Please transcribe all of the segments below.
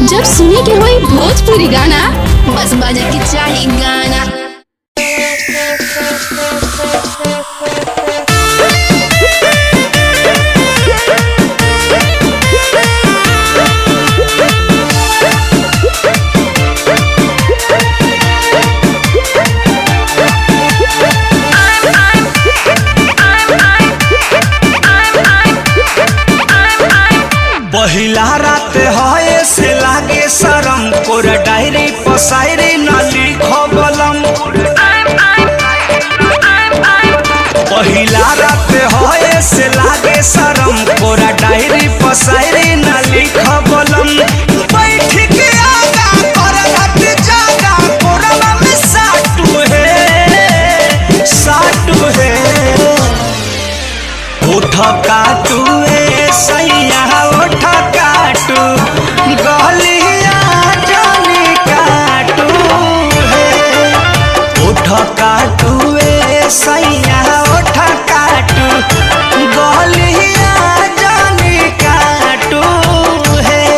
जब सुने के होई भोजपुरी गाना बस बजे के चाही गाना। पहिला रात है से लागे शरम कोर डायरी पसायरी न लिखबलम। पहिला रात है से लागे शरम कोर डायरी पसायरी न लिखबलम। बैठ के आगा कर रात जागा कोरवा में साटू है उठ काटू सैया उठ काटू गलिया जानी काटू है उठ काटू सैया उठ काटू गलिया जानी काटू है।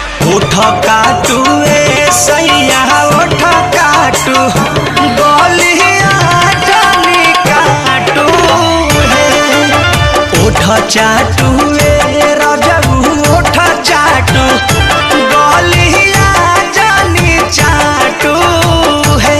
काटू सैया उठ काटू गलिया जानी काटू है उठ चाटू रजबू उठ चाटू गलिया जानी चाटू है।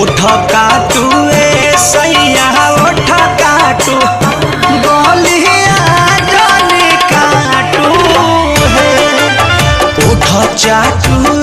उठ काटू सैया उठ काटू गलिया जानी काटू है उठ चाटू